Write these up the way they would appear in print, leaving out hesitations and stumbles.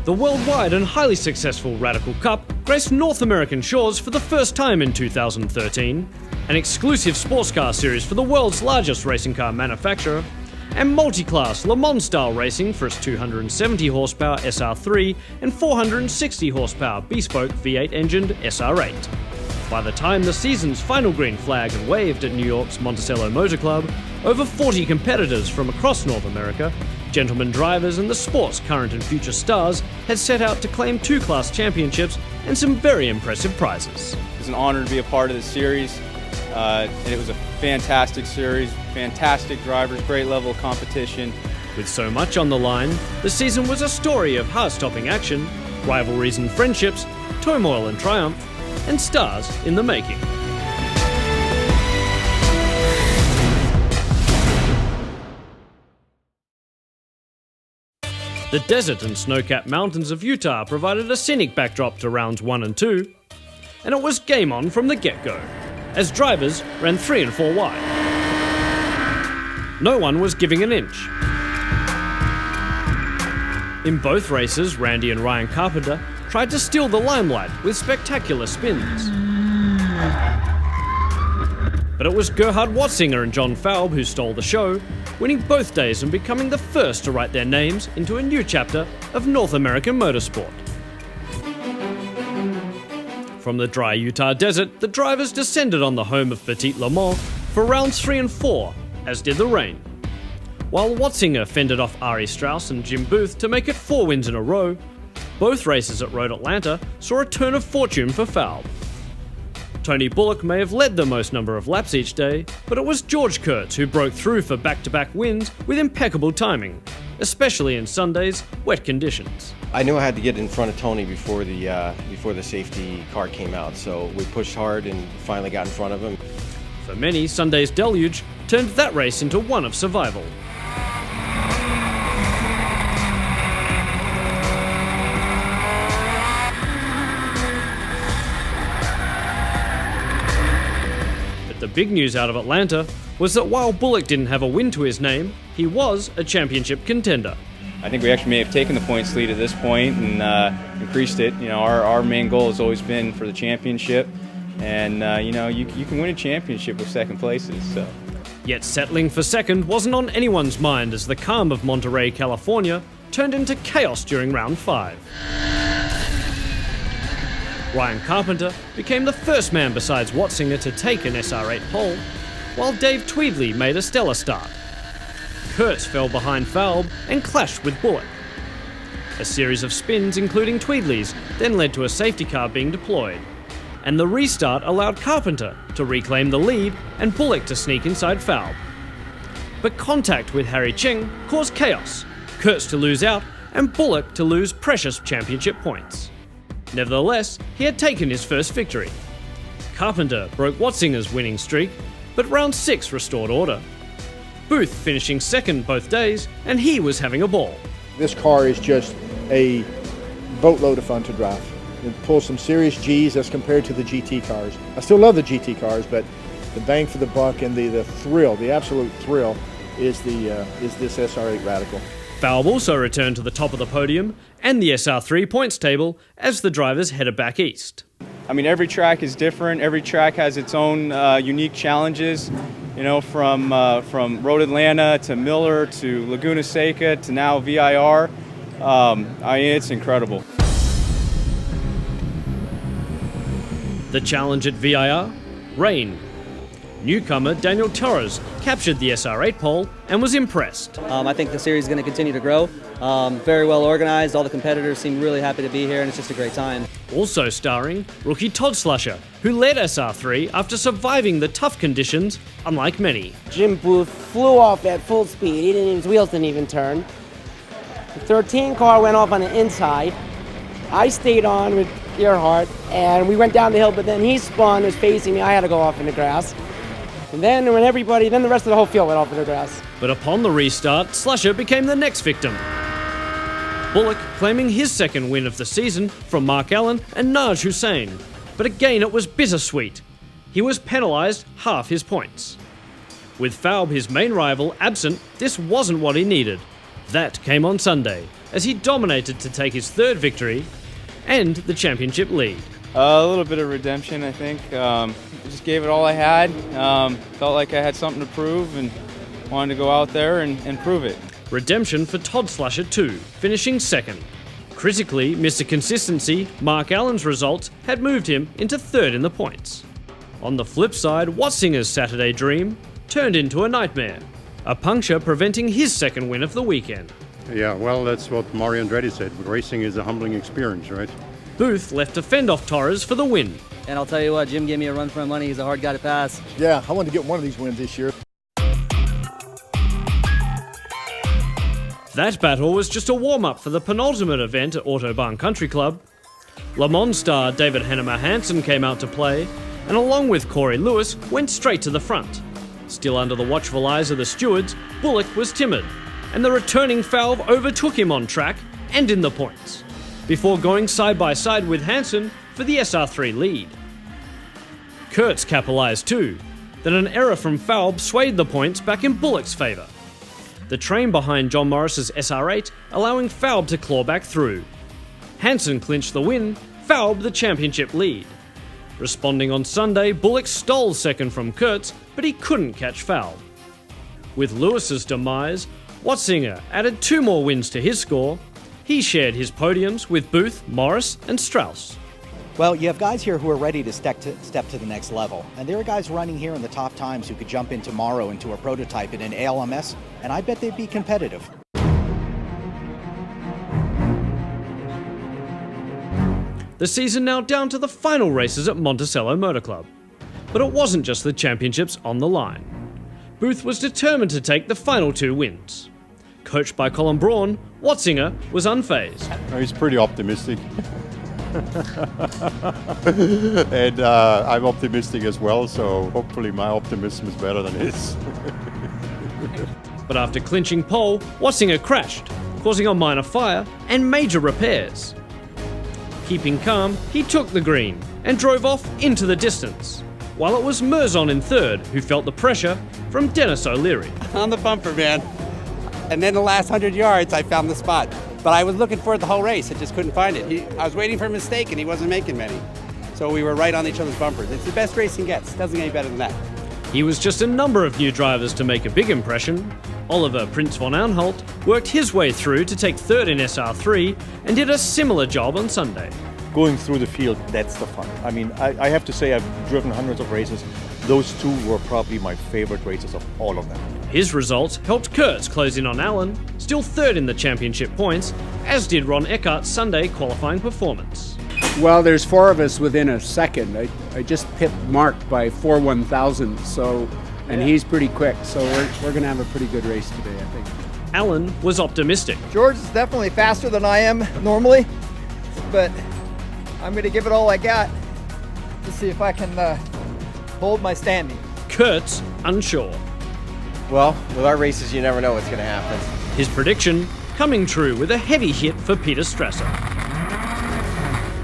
The worldwide and highly successful Radical Cup graced North American shores for the first time in 2013, an exclusive sports car series for the world's largest racing car manufacturer, and multi-class Le Mans-style racing for its 270 horsepower SR3 and 460 horsepower bespoke V8-engined SR8. By the time the season's final green flag had waved at New York's Monticello Motor Club, over 40 competitors from across North America, gentlemen drivers and the sport's current and future stars, had set out to claim two class championships and some very impressive prizes. It's an honor to be a part of this series. And it was a fantastic series, fantastic drivers, great level of competition. With so much on the line, the season was a story of heart-stopping action, rivalries and friendships, turmoil and triumph, and stars in the making. The desert and snow-capped mountains of Utah provided a scenic backdrop to rounds 1 and 2, and it was game on from the get-go, as drivers ran 3 and 4 wide. No one was giving an inch. In both races, Randy and Ryan Carpenter tried to steal the limelight with spectacular spins. But it was Gerhard Watzinger and John Falb who stole the show, winning both days and becoming the first to write their names into a new chapter of North American motorsport. From the dry Utah desert, the drivers descended on the home of Petit Le Mans for rounds 3 and 4, as did the rain. While Watzinger fended off Ari Strauss and Jim Booth to make it 4 wins in a row, both races at Road Atlanta saw a turn of fortune for Falb. Tony Bullock may have led the most number of laps each day, but it was George Kurtz who broke through for back-to-back wins with impeccable timing, especially in Sunday's wet conditions. I knew I had to get in front of Tony before the safety car came out, so we pushed hard and finally got in front of him. For many, Sunday's deluge turned that race into one of survival. The big news out of Atlanta was that while Bullock didn't have a win to his name, he was a championship contender. I think we actually may have taken the points lead at this point and increased it. You know, our main goal has always been for the championship, and you can win a championship with second places. So. Yet settling for second wasn't on anyone's mind as the calm of Monterey, California, turned into chaos during round 5. Ryan Carpenter became the first man besides Watzinger to take an SR8 pole, while Dave Tweedley made a stellar start. Kurtz fell behind Falb and clashed with Bullock. A series of spins, including Tweedley's, then led to a safety car being deployed, and the restart allowed Carpenter to reclaim the lead and Bullock to sneak inside Falb. But contact with Harry Cheng caused chaos, Kurtz to lose out and Bullock to lose precious championship points. Nevertheless, he had taken his first victory. Carpenter broke Watzinger's winning streak, but round 6 restored order. Booth finishing second both days, and he was having a ball. This car is just a boatload of fun to drive. It pulls some serious G's as compared to the GT cars. I still love the GT cars, but the bang for the buck and the thrill, the absolute thrill, is this SR8 Radical. Falb also returned to the top of the podium and the SR3 points table as the drivers headed back east. I mean, every track is different. Every track has its own unique challenges. You know, from Road Atlanta to Miller to Laguna Seca to now VIR. It's incredible. The challenge at VIR? Rain. Newcomer Daniel Torres captured the SR8 pole and was impressed. I think the series is going to continue to grow. Very well organized, all the competitors seem really happy to be here, and it's just a great time. Also starring rookie Todd Slusher, who led SR3 after surviving the tough conditions, unlike many. Jim Booth flew off at full speed, his wheels didn't even turn. The 13 car went off on the inside. I stayed on with Gerhard, and we went down the hill, but then he spun, was facing me, I had to go off in the grass. And then the rest of the whole field went off in the grass. But upon the restart, Slusher became the next victim. Bullock claiming his second win of the season from Mark Allen and Naj Hussain. But again it was bittersweet. He was penalised half his points. With Falb, his main rival, absent, this wasn't what he needed. That came on Sunday, as he dominated to take his third victory and the championship lead. A little bit of redemption, I think. I just gave it all I had. Felt like I had something to prove and wanted to go out there and prove it. Redemption for Todd Slusher too, finishing second. Critically, Mr. Consistency, Mark Allen's results had moved him into third in the points. On the flip side, Watzinger's Saturday dream turned into a nightmare, a puncture preventing his second win of the weekend. Yeah, well, that's what Mario Andretti said. Racing is a humbling experience, right? Booth left to fend off Torres for the win. And I'll tell you what, Jim gave me a run for my money. He's a hard guy to pass. Yeah, I wanted to get one of these wins this year. That battle was just a warm-up for the penultimate event at Autobahn Country Club. Le Mans star David Hannemer Hansen came out to play, and along with Corey Lewis, went straight to the front. Still under the watchful eyes of the stewards, Bullock was timid, and the returning Falve overtook him on track and in the points, before going side by side with Hansen for the SR3 lead. Kurtz capitalised too, that an error from Falve swayed the points back in Bullock's favour. The train behind John Morris's SR8 allowing Falve to claw back through. Hansen clinched the win, Falve the championship lead. Responding on Sunday, Bullock stole second from Kurtz, but he couldn't catch Falve. With Lewis's demise, Watzinger added 2 more wins to his score. He shared his podiums with Booth, Morris and Strauss. Well, you have guys here who are ready to step to the next level. And there are guys running here in the top times who could jump in tomorrow into a prototype in an ALMS, and I bet they'd be competitive. The season now down to the final races at Monticello Motor Club. But it wasn't just the championships on the line. Booth was determined to take the final 2 wins. Coached by Colin Braun, Watzinger was unfazed. He's pretty optimistic. And I'm optimistic as well, so hopefully my optimism is better than his. But after clinching pole, Watzinger crashed, causing a minor fire and major repairs. Keeping calm, he took the green and drove off into the distance, while it was Merzon in third who felt the pressure from Dennis O'Leary. On the bumper, man. And then the last 100 yards, I found the spot. But I was looking for it the whole race. I just couldn't find it. I was waiting for a mistake, and he wasn't making many. So we were right on each other's bumpers. It's the best racing gets. Doesn't get any better than that. He was just a number of new drivers to make a big impression. Oliver Prince von Anhalt worked his way through to take third in SR3 and did a similar job on Sunday. Going through the field, that's the fun. I mean, I have to say I've driven hundreds of races. Those 2 were probably my favorite races of all of them. His results helped Kurtz close in on Allen, still third in the championship points, as did Ron Eckart's Sunday qualifying performance. Well, there's 4 of us within a second. I just pipped Mark by 4 1,000, so, and he's pretty quick, so we're going to have a pretty good race today, I think. Allen was optimistic. George is definitely faster than I am normally, but I'm going to give it all I got to see if I can hold my standing. Kurtz unsure. Well, with our races, you never know what's going to happen. His prediction coming true with a heavy hit for Peter Strasser.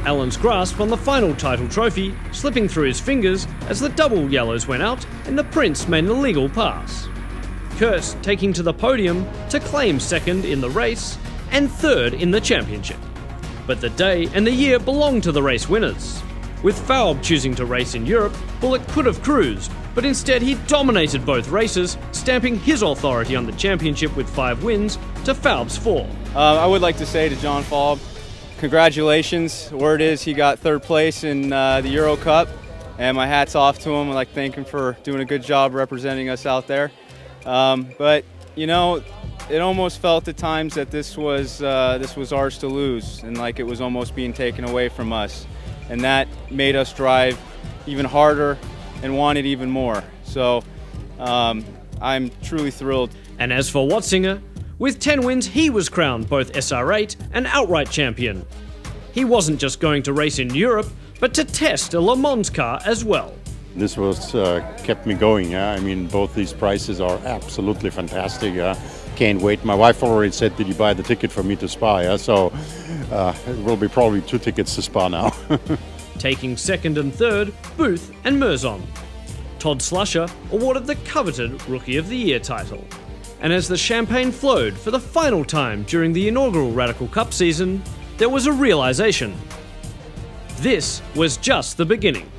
Allen's grasp on the final title trophy slipping through his fingers as the double yellows went out and the Prince made an illegal pass. Kurtz taking to the podium to claim second in the race and third in the championship. But the day and the year belonged to the race winners. With Falbe choosing to race in Europe, Bullock could have cruised, but instead he dominated both races, stamping his authority on the championship with 5 wins to Falbe's 4. I would like to say to John Falbe, congratulations. The word is he got 3rd place in the Euro Cup, and my hat's off to him. I'd like to thank him for doing a good job representing us out there. But, you know, it almost felt at times that this was ours to lose, and like it was almost being taken away from us. And that made us drive even harder and want it even more. So I'm truly thrilled. And as for Watzinger, with 10 wins he was crowned both SR8 and outright champion. He wasn't just going to race in Europe, but to test a Le Mans car as well. This was kept me going. Yeah? I mean, both these prices are absolutely fantastic. Can't wait. My wife already said, did you buy the ticket for me to Spa? Yeah? So it will be probably 2 tickets to Spa now. Taking second and third, Booth and Merzon. Todd Slusher awarded the coveted Rookie of the Year title. And as the champagne flowed for the final time during the inaugural Radical Cup season, there was a realization. This was just the beginning.